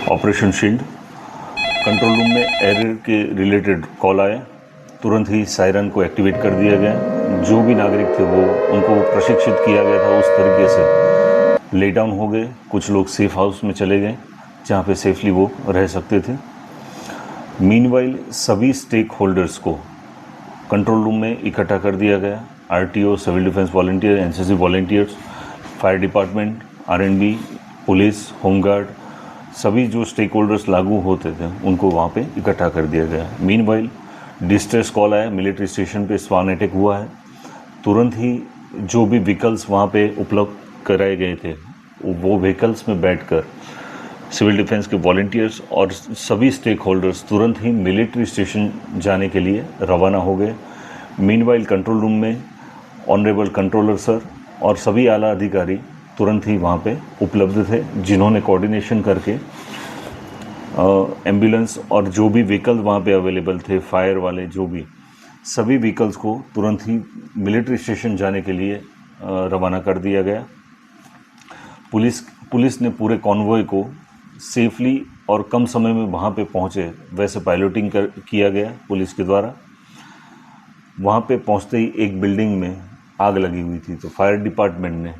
Operation shield. Control room में error के related call आया, तुरंत ही सायरन को एक्टिवेट कर दिया गया। जो भी नागरिक थे वो उनको प्रशिक्षित किया गया था उस तरीके से ले डाउन हो गए। कुछ लोग सेफ हाउस में चले गए जहाँ पे सेफली वो रह सकते थे। मीनवाइल सभी स्टेक होल्डर्स को कंट्रोल रूम में इकट्ठा कर दिया गया। RTO, civil defence volunteer, NCC volunteers, fire department, RNB, police, home guard, सभी जो स्टेक होल्डर्स लागू होते थे उनको वहाँ पे इकट्ठा कर दिया गया। मीनवाइल डिस्ट्रेस कॉल आया, मिलिट्री स्टेशन पे स्वान अटैक हुआ है। तुरंत ही जो भी व्हीकल्स वहाँ पे उपलब्ध कराए गए थे वो व्हीकल्स में बैठकर सिविल डिफेंस के वॉलंटियर्स और सभी स्टेक होल्डर्स तुरंत ही मिलिट्री स्टेशन जाने के लिए रवाना हो गए। मीनवाइल कंट्रोल रूम में ऑनरेबल कंट्रोलर सर और सभी आला अधिकारी तुरंत ही वहाँ पे उपलब्ध थे, जिन्होंने कोऑर्डिनेशन करके एम्बुलेंस और जो भी व्हीकल वहाँ पे अवेलेबल थे, फायर वाले जो भी सभी व्हीकल्स को तुरंत ही मिलिट्री स्टेशन जाने के लिए रवाना कर दिया गया। पुलिस ने पूरे कॉन्वॉय को सेफली और कम समय में वहाँ पे पहुँचे वैसे पायलटिंग किया गया पुलिस के द्वारा। वहाँ पे पहुँचते ही एक बिल्डिंग में आग लगी हुई थी, तो फायर डिपार्टमेंट ने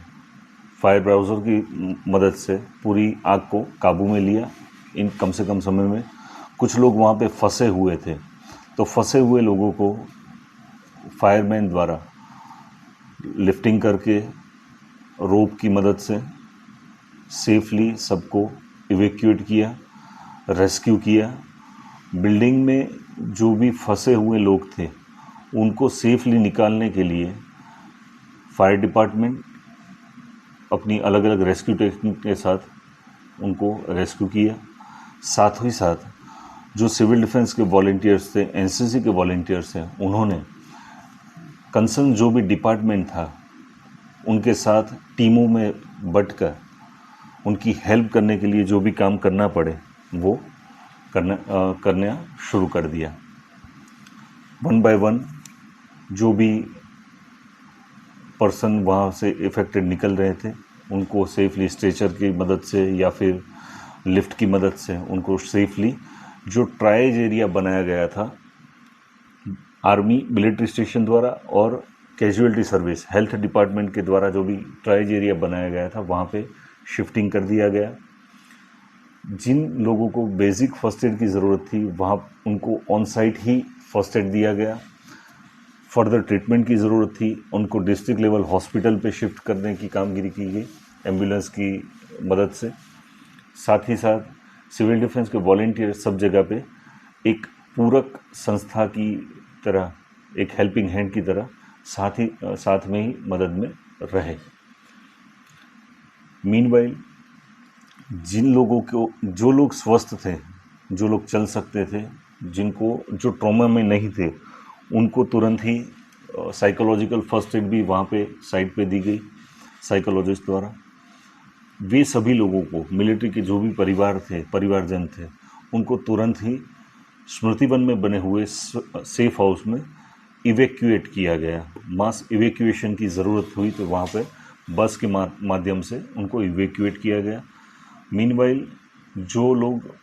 फायर ब्राउज़र की मदद से पूरी आग को काबू में लिया इन कम से कम समय में। कुछ लोग वहाँ पे फंसे हुए थे, तो फंसे हुए लोगों को फायरमैन द्वारा लिफ्टिंग करके रोप की मदद से सेफली सबको इवैक्यूएट किया, रेस्क्यू किया। बिल्डिंग में जो भी फंसे हुए लोग थे उनको सेफली निकालने के लिए फायर डिपार्टमेंट अपनी अलग अलग रेस्क्यू टेक्निक के साथ उनको रेस्क्यू किया। साथ ही साथ जो सिविल डिफेंस के वॉलंटियर्स थे, एनसीसी के वॉलंटियर्स हैं, उन्होंने कंसर्न जो भी डिपार्टमेंट था उनके साथ टीमों में बंटकर उनकी हेल्प करने के लिए जो भी काम करना पड़े वो करना शुरू कर दिया। वन बाय वन जो भी पर्सन वहाँ से इफ़ेक्टेड निकल रहे थे उनको सेफली स्ट्रेचर की मदद से या फिर लिफ्ट की मदद से उनको सेफली जो ट्राइज एरिया बनाया गया था आर्मी मिलिट्री स्टेशन द्वारा और कैजुअलिटी सर्विस हेल्थ डिपार्टमेंट के द्वारा जो भी ट्राइज एरिया बनाया गया था वहाँ पे शिफ्टिंग कर दिया गया। जिन लोगों को बेसिक फर्स्ट एड की ज़रूरत थी वहाँ उनको on site he first aid दिया गया। फर्दर ट्रीटमेंट की ज़रूरत थी उनको डिस्ट्रिक्ट लेवल हॉस्पिटल पे शिफ्ट करने की कामगिरी की गई एम्बुलेंस की मदद से। साथ ही साथ सिविल डिफेंस के वॉलंटियर सब जगह पे एक पूरक संस्था की तरह, एक हेल्पिंग हैंड की तरह साथ में ही मदद में रहे। मीनवाइल जिन लोगों को, जो लोग स्वस्थ थे, जो लोग चल सकते थे, जिनको जो ट्रॉमा में नहीं थे, उनको तुरंत ही साइकोलॉजिकल फर्स्ट एड भी वहाँ पे साइट पे दी गई साइकोलॉजिस्ट द्वारा। वे सभी लोगों को मिलिट्री के जो भी परिवारजन थे उनको तुरंत ही स्मृति वन में बने हुए सेफ हाउस में इवैक्यूएट किया गया। मास इवैक्यूएशन की ज़रूरत हुई तो वहाँ पे बस के माध्यम से उनको इवैक्यूएट किया गया। मीनवाइल जो लोग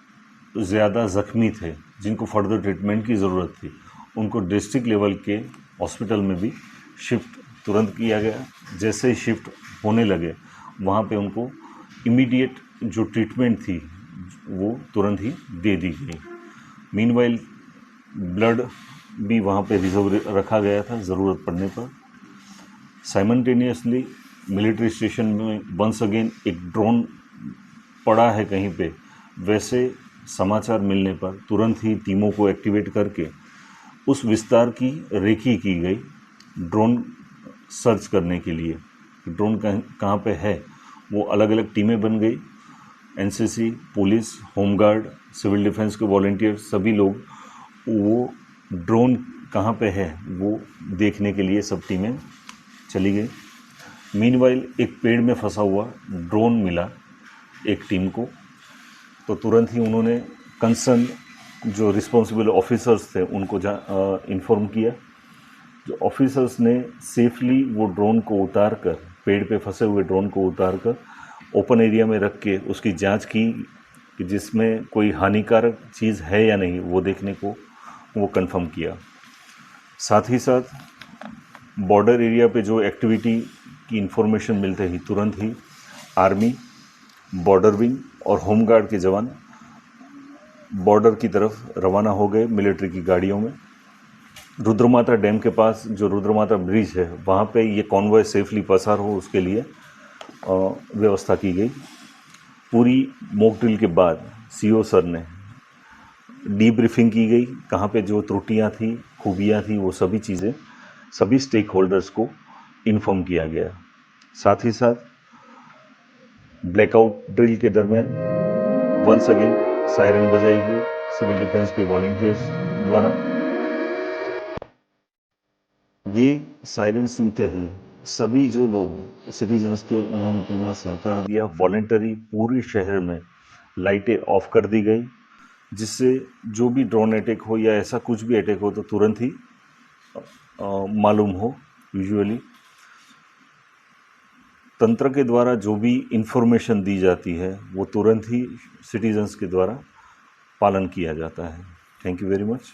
ज़्यादा ज़ख्मी थे, जिनको फर्दर ट्रीटमेंट की ज़रूरत थी, उनको डिस्ट्रिक्ट लेवल के हॉस्पिटल में भी शिफ्ट तुरंत किया गया। जैसे ही शिफ्ट होने लगे वहाँ पे उनको इमीडिएट जो ट्रीटमेंट थी वो तुरंत ही दे दी गई। मीनवाइल ब्लड भी वहाँ पे रिजर्व रखा गया था ज़रूरत पड़ने पर। साइमल्टेनियसली मिलिट्री स्टेशन में वंस अगेन एक ड्रोन पड़ा है कहीं पे, वैसे समाचार मिलने पर तुरंत ही टीमों को एक्टिवेट करके उस विस्तार की रेकी की गई ड्रोन सर्च करने के लिए। ड्रोन कहाँ पे है वो अलग अलग टीमें बन गई। NCC, police, home guard, civil defence के वॉलंटियर सभी लोग वो ड्रोन कहाँ पे है वो देखने के लिए सब टीमें चली गई। मीनवाइल एक पेड़ में फंसा हुआ ड्रोन मिला एक टीम को, तो तुरंत ही उन्होंने कंसर्न जो रिस्पॉन्सिबल ऑफिसर्स थे उनको इन्फॉर्म किया। जो ऑफिसर्स ने सेफली वो ड्रोन को उतार कर, पेड़ पे फंसे हुए ड्रोन को उतार कर ओपन एरिया में रख के उसकी जांच की कि जिसमें कोई हानिकारक चीज़ है या नहीं वो देखने को वो कंफर्म किया। साथ ही साथ बॉर्डर एरिया पे जो एक्टिविटी की इन्फॉर्मेशन मिलते ही तुरंत ही आर्मी, बॉर्डर विंग और होमगार्ड के जवान बॉर्डर की तरफ रवाना हो गए मिलिट्री की गाड़ियों में। रुद्रमाता डैम के पास जो रुद्रमाता ब्रिज है वहाँ पे ये कॉन्वॉय सेफली पसार हो उसके लिए व्यवस्था की गई। पूरी मॉक ड्रिल के बाद सीओ सर ने डीब्रीफिंग की गई, कहाँ पे जो त्रुटियां थी, खूबियां थी, वो सभी चीज़ें सभी स्टेक होल्डर्स को इन्फॉर्म किया गया। साथ ही साथ ब्लैकआउट ड्रिल के दरमियान वंस अगेन सायरन बजाई गई सिविल डिफेंस के वॉलंटियर्स द्वारा। ये सायरन सुनते ही सभी जो लोग सिटीजन्स थे उन्होंने पूरा सहकार दिया। वॉलंटरी पूरे शहर में लाइटें ऑफ कर दी गई, जिससे जो भी ड्रोन अटैक हो या ऐसा कुछ भी अटैक हो तो तुरंत ही मालूम हो। यूजुअली तंत्र के द्वारा जो भी इंफॉर्मेशन दी जाती है वो तुरंत ही सिटीजन्स के द्वारा पालन किया जाता है। Thank you very much.